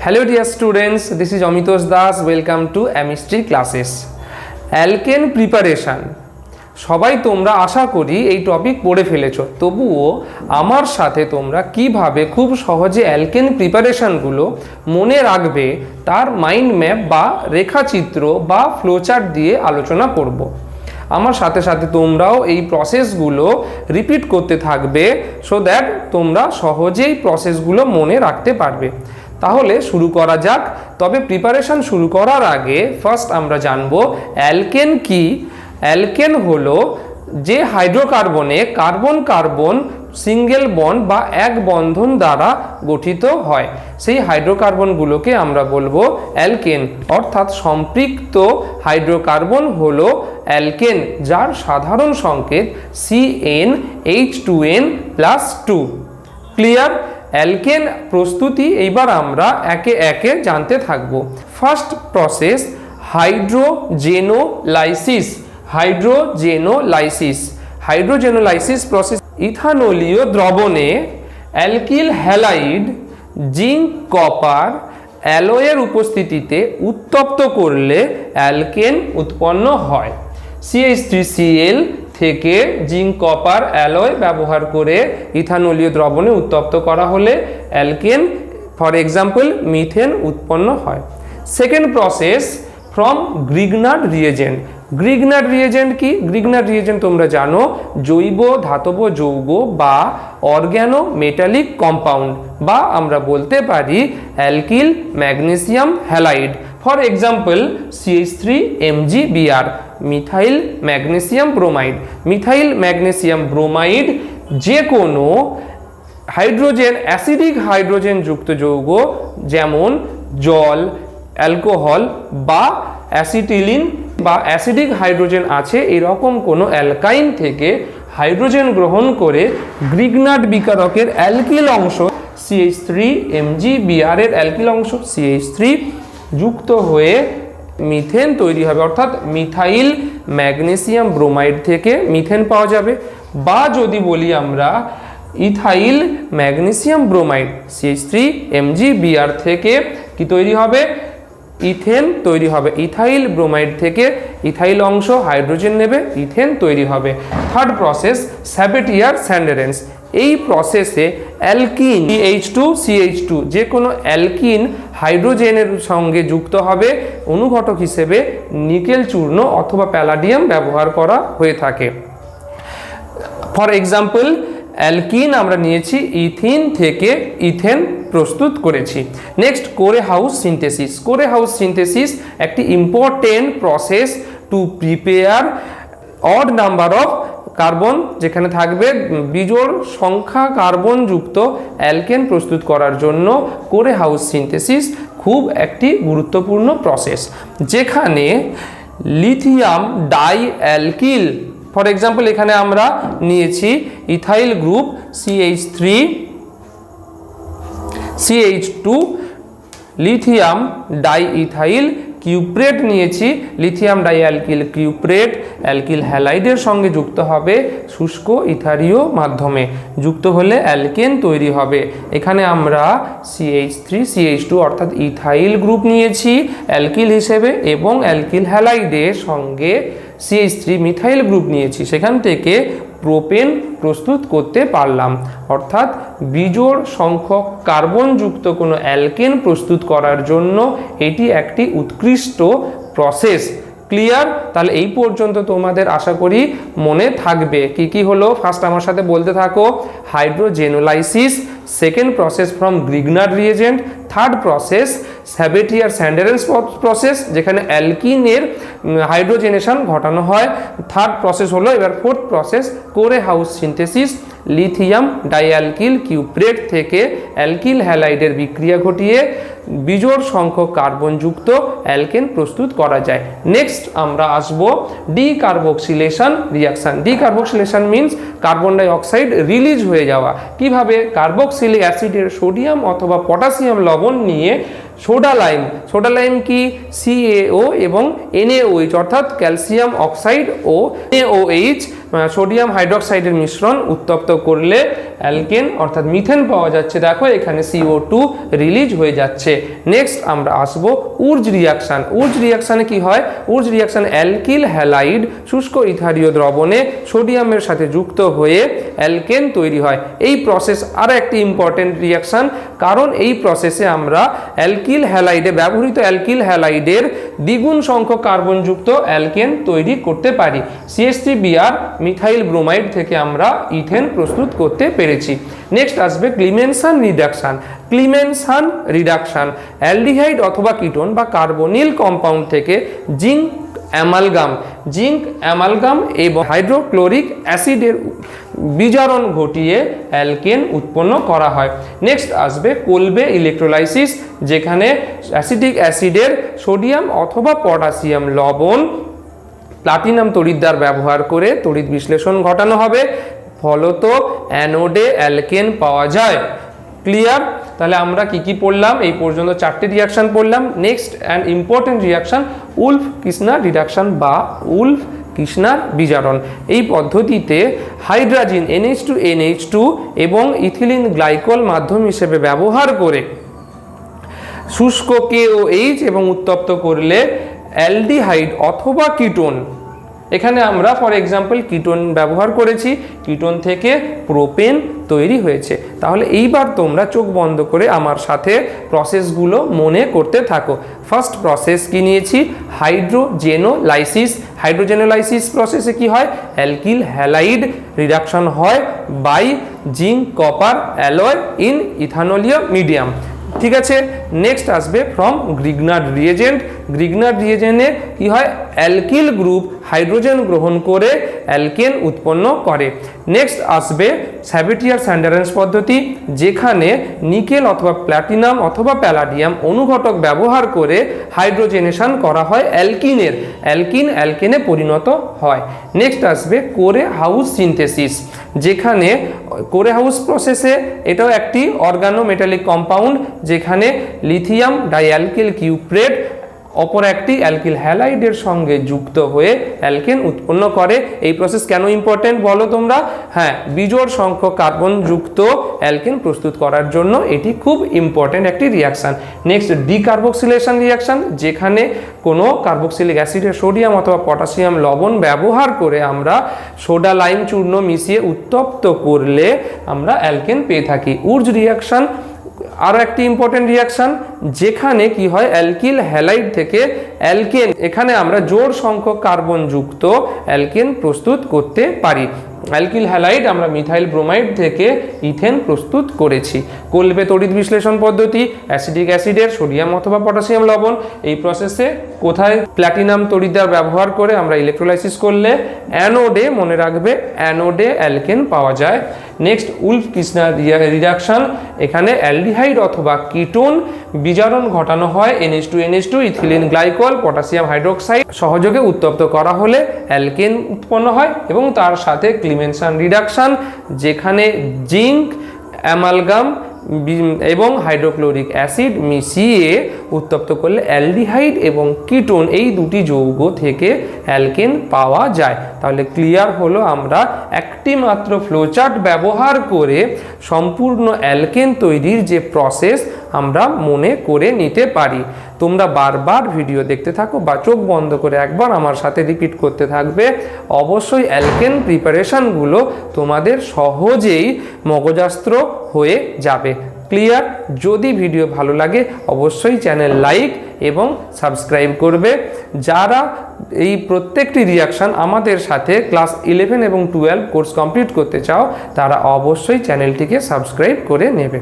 Hello dear students, this is Amitosh Das. Welcome to Chemistry classes. Alkane preparation. সবাই তোমরা আশা করি এই topic পড়ে ফেলেছো, তবুও আমার সাথে তোমরা কিভাবে খুব সহজে অ্যালকেন প্রিপারেশনগুলো মনে রাখবে তার মাইন্ড ম্যাপ বা রেখাচিত্র বা ফ্লোচার্ট দিয়ে আলোচনা করব। আমার সাথে সাথে তোমরাও এই প্রসেসগুলো রিপিট করতে থাকবে সো দ্যাট তোমরা সহজেই প্রসেসগুলো মনে রাখতে পারবে। তাহলে শুরু করা যাক। তবে প্রিপারেশন শুরু করার আগে ফার্স্ট আমরা জানব অ্যালকেন কি। অ্যালকেন হলো যে হাইড্রোকার্বনে কার্বন কার্বন সিঙ্গেল বন্ড বা এক বন্ধন দ্বারা গঠিত হয়, সেই হাইড্রোকার্বনগুলোকে আমরা বলবো অ্যালকেন, অর্থাৎ সম্পৃক্ত হাইড্রোকার্বন হলো অ্যালকেন, যার সাধারণ সংকেত CnH2n+2। ক্লিয়ার? অ্যালকেন প্রস্তুতি এইবার আমরা একে একে জানতে থাকব। First process hydrogenolysis. Hydrogenolysis process ইথানলীয় দ্রবণে অ্যালকিল হ্যালাইড জিঙ্ক কপার অ্যালয়ের উপস্থিতিতে উত্তপ্ত করলে অ্যালকেন উৎপন্ন হয়। CH3Cl থেকে জিঙ্ক কপার অ্যালয় ব্যবহার করে ইথানলীয় দ্রবণে উত্তপ্ত করা হলে অ্যালকেন, ফর এক্সাম্পল মিথেন উৎপন্ন হয়। Second process from Grignard reagent. Grignard reagent কি? গ্রিগনার্ড রিয়েজেন্ট তোমরা জানো জৈব ধাতব যৌগ বা অর্গ্যানো মেটালিক কম্পাউন্ড, বা আমরা বলতে পারি alkyl magnesium halide. For example CH3MgBr methyl magnesium bromide. Methyl magnesium bromide যে কোনো হাইড্রোজেন অ্যাসিডিক হাইড্রোজেন যুক্ত যৌগ যেমন জল, অ্যালকোহল বা অ্যাসিটিলিন বা অ্যাসিডিক হাইড্রোজেন আছে, এরকম কোনো অ্যালকাইন থেকে হাইড্রোজেন গ্রহণ করে গ্রিগনার্ড বিকারকের অ্যালকিল অংশ CH3MgBr এর অ্যালকিল অংশ CH3 যুক্ত হয়ে মিথেন তৈরি হবে, অর্থাৎ মিথাইল ম্যাগনেসিয়াম ব্রোমাইড থেকে মিথেন পাওয়া যাবে। বা যদি বলি আমরা ইথাইল ম্যাগনেসিয়াম ব্রোমাইড CH3MgBr থেকে কি তৈরি হবে? ইথেন তৈরি হবে। ইথাইল ব্রোমাইড থেকে ইথাইল অংশ হাইড্রোজেন নেবে, ইথেন তৈরি হবে। Third process Sabatier Senderens. এই প্রসেসে অ্যালকিন CH2CH2 যে কোনো অ্যালকিন হাইড্রোজেনের সঙ্গে যুক্ত হবে, অনুঘটক হিসেবে নিকেল চূর্ণ অথবা প্যালাডিয়াম ব্যবহার করা হয়ে থাকে। ফর এক্সাম্পল অ্যালকিন আমরা নিয়েছি ইথিন থেকে ইথেন প্রস্তুত করেছি। নেক্সট কোরে হাউস সিনথেসিস। কোরে হাউস সিনথেসিস একটি important process to prepare odd number of carbon, যেখানে থাকবে বিজোড় সংখ্যা কার্বন যুক্ত অ্যালকেন প্রস্তুত করার জন্য কোরে হাউস সিনথেসিস খুব একটি গুরুত্বপূর্ণ প্রসেস, যেখানে lithium dialkyl, for example এখানে আমরা নিয়েছি ethyl group CH2, lithium diethyl cuprate নিয়েছি, lithium dialkyl cuprate alkyl হ্যালাইডের সঙ্গে যুক্ত হবে শুষ্ক ইথারীয় মাধ্যমে, যুক্ত হলে অ্যালকেন তৈরি হবে। এখানে আমরা CH3CH2 অর্থাৎ ইথাইল গ্রুপ নিয়েছি অ্যালকিল হিসেবে এবং অ্যালকিল হ্যালাইডের সঙ্গে CH3 মিথাইল গ্রুপ নিয়েছি, সেখান থেকে প্রোপেন প্রস্তুত করতে পারলাম। অর্থাৎ বিজোড় সংখ্যক কার্বনযুক্ত কোনো অ্যালকেন প্রস্তুত করার জন্য এটি একটি উৎকৃষ্ট প্রসেস। ক্লিয়ার? তাহলে এই পর্যন্ত তোমাদের আশা করি মনে থাকবে। কি কি হলো ফার্স্ট আমার সাথে বলতে থাকো। Hydrogenolysis, second process from Grignard reagent, third process Sabatier Senderens process যেখানে অ্যালকিনের হাইড্রোজেনেশন ঘটানো হয়, থার্ড প্রসেস হলো এবার fourth process Corey House synthesis, lithium dialkyl cuprate থেকে অ্যালকিল হ্যালাইডের বিক্রিয়া ঘটিয়ে বিজোড় সংখ্যক কার্বনযুক্ত অ্যালকেন প্রস্তুত করা যায়। নেক্সট আমরা আসবো decarboxylation reaction. Decarboxylation means carbon dioxide release হয়ে যাওয়া। কিভাবে? কার্বক্সিলিক অ্যাসিডের সোডিয়াম অথবা পটাশিয়াম লবণ নিয়ে সোডা লাইম কি CaO এবং NaOH অর্থাৎ ক্যালসিয়াম অক্সাইড ও NaOH সোডিয়াম হাইড্রোক্সাইডের মিশ্রণ উত্তপ্ত করলে অ্যালকেন অর্থাৎ মিথেন পাওয়া যাচ্ছে। দেখো এখানে CO2 রিলিজ হয়ে যাচ্ছে। নেক্সট আমরা আসব উর্জ রিয়াকশান। উর্জ রিয়াকশানে কি হয়? উর্জ রিয়াকশান অ্যালকিল হ্যালাইড শুষ্ক ইথারীয় দ্রবণে সোডিয়ামের সাথে যুক্ত হয়ে অ্যালকেন তৈরি হয়। এই প্রসেস আর একটি ইম্পর্টেন্ট রিয়াকশান, কারণ এই প্রসেসে আমরা অ্যালকিল হ্যালাইডে ব্যবহৃত অ্যালকিল হ্যালাইডের দ্বিগুণ সংখ্যক কার্বনযুক্ত অ্যালকেন তৈরি করতে পারি। CH3Br মিথাইল ব্রোমাইড থেকে আমরা ইথেন প্রস্তুত করতে পেরেছি। নেক্সট আসবে ক্লিমেনসান রিডাকশান। ক্লিমেনসান রিডাকশান অ্যালডিহাইড অথবা কিটোন বা কার্বনিল কম্পাউন্ড থেকে জিঙ্ক অ্যামালগাম এবং হাইড্রোক্লোরিক অ্যাসিডের বিজারণ ঘটিয়ে অ্যালকেন উৎপন্ন করা হয়। নেক্সট আসবে কোলবে ইলেকট্রোলাইসিস, যেখানে অ্যাসিটিক অ্যাসিডের সোডিয়াম অথবা পটাশিয়াম লবণ প্লাটিনাম তড়িৎদ্বার ব্যবহার করে তড়িৎ বিশ্লেষণ ঘটানো হবে, ফলত অ্যানোডে অ্যালকেন পাওয়া যায়। ক্লিয়ার? তাহলে আমরা কি পড়লাম? এই পর্যন্ত 4টি রিয়াকশন পড়লাম। Next and important reaction Wolff Kishner reduction বা উলফ-কিসনার বিজারণ। এই পদ্ধতিতে হাইড্রোজেন NH2NH2 এবং ইথিলিন গ্লাইকল মাধ্যম হিসেবে ব্যবহার করে শুষ্ক KOH এবং উত্তপ্ত করলে অ্যালডিহাইড অথবা কিটোন, এখানে আমরা ফর এক্সাম্পল কিটোন ব্যবহার করেছি, কিটোন থেকে প্রোপেন তৈরি হয়েছে। তাহলে এইবার তোমরা চোখ বন্ধ করে আমার সাথে প্রসেসগুলো মনে করতে থাকো। ফার্স্ট প্রসেস কি নিয়েছি? হাইড্রোজেনোলাইসিস। হাইড্রোজেনোলাইসিস প্রসেসে কি হয়? অ্যালকিল হ্যালাইড রিডাকশন হয় by zinc copper alloy in ইথানোলীয় মিডিয়াম। ঠিক আছে। নেক্সট আসবে ফ্রম গ্রিগনার্ড রিয়েজেন্ট। গ্রিগনার্ড রিয়েজেন্টে কি হয়? অ্যালকিল গ্রুপ হাইড্রোজেন গ্রহণ করে অ্যালকেন উৎপন্ন করে। নেক্সট আসবে স্যাভিটিয়ার-স্যান্ডারেন্স পদ্ধতি, যেখানে নিকেল অথবা প্ল্যাটিনাম অথবা প্যালাডিয়াম অনুঘটক ব্যবহার করে হাইড্রোজেনেশন করা হয় অ্যালকিনের। অ্যালকেনে পরিণত হয়। নেক্সট আসবে কোরে হাউস সিনথেসিস, যেখানে কোরে হাউস প্রসেসে এটাও একটি অর্গানোমেটালিক কম্পাউন্ড, যেখানে লিথিয়াম ডাইঅ্যালকিল কিউপ্রেট অপর একটি অ্যালকিল হ্যালাইডের সঙ্গে যুক্ত হয়ে অ্যালকেন উৎপন্ন করে। এই প্রসেস কেন ইম্পর্টেন্ট বলো তোমরা? হ্যাঁ, বিজোড় সংখ্যক কার্বনযুক্ত অ্যালকেন প্রস্তুত করার জন্য এটি খুব ইম্পর্টেন্ট একটি রিয়াকশান। নেক্সট ডিকার্বক্সিলেশন রিয়াকশান, যেখানে কোনো কার্বক্সিলিক অ্যাসিডের সোডিয়াম অথবা পটাশিয়াম লবণ ব্যবহার করে আমরা সোডা লাইম চূর্ণ মিশিয়ে উত্তপ্ত করলে আমরা অ্যালকেন পেয়ে থাকি। উর্জ রিয়াকশান আরও একটি ইম্পর্টেন্ট রিয়াকশান, যেখানে কি হয়? অ্যালকিল হ্যালাইড থেকে অ্যালকেন, এখানে আমরা জোড় সংখ্যক কার্বনযুক্ত অ্যালকেন প্রস্তুত করতে পারি। অ্যালকিল হ্যালাইড আমরা মিথাইল ব্রোমাইড থেকে ইথেন প্রস্তুত করেছি। কোলবে তড়িৎ বিশ্লেষণ পদ্ধতি, অ্যাসিটিক অ্যাসিডের সোডিয়াম অথবা পটাশিয়াম লবণ, এই প্রসেসে কোথায়? প্ল্যাটিনাম তড়িৎদ্বার ব্যবহার করে আমরা ইলেকট্রোলাইসিস করলে অ্যানোডে, মনে রাখবে অ্যানোডে অ্যালকেন পাওয়া যায়। নেক্সট উলফ-কিসনার রিডাকশন, এখানে অ্যালডিহাইড অথবা কিটোন বিজারণ ঘটানো হয় NH2NH2 ethylene glycol potassium hydroxide সহযোগে উত্তপ্ত করা হলে অ্যালকেন উৎপন্ন হয়। এবং তার সাথে ক্লিমেনসান রিডাকশন, যেখানে জিঙ্ক অ্যামালগাম এবং হাইড্রোক্লোরিক অ্যাসিড মিশিয়ে উত্তপ্ত করলে অ্যালডিহাইড এবং কিটোন এই দুটি যৌগ থেকে অ্যালকেন পাওয়া যায়। তাহলে ক্লিয়ার হলো, আমরা একটি মাত্র ফ্লোচার্ট ব্যবহার করে সম্পূর্ণ অ্যালকেন তৈরির যে প্রসেস আমরা মনে করে নিতে পারি। তোমরা বারবার ভিডিও দেখতে থাকো বা চোখ বন্ধ করে একবার আমার সাথে রিপিট করতে থাকবে। অবশ্যই অ্যালকেন প্রিপারেশনগুলো তোমাদের সহজেই মগজস্থ হয়ে যাবে। ক্লিয়ার? যদি ভিডিও ভালো লাগে অবশ্যই চ্যানেল লাইক এবং সাবস্ক্রাইব করবে। যারা এই প্রত্যেকটি রিয়াকশান আমাদের সাথে ক্লাস 11 এবং 12 কোর্স কমপ্লিট করতে চাও, তারা অবশ্যই চ্যানেলটিকে সাবস্ক্রাইব করে নেবে।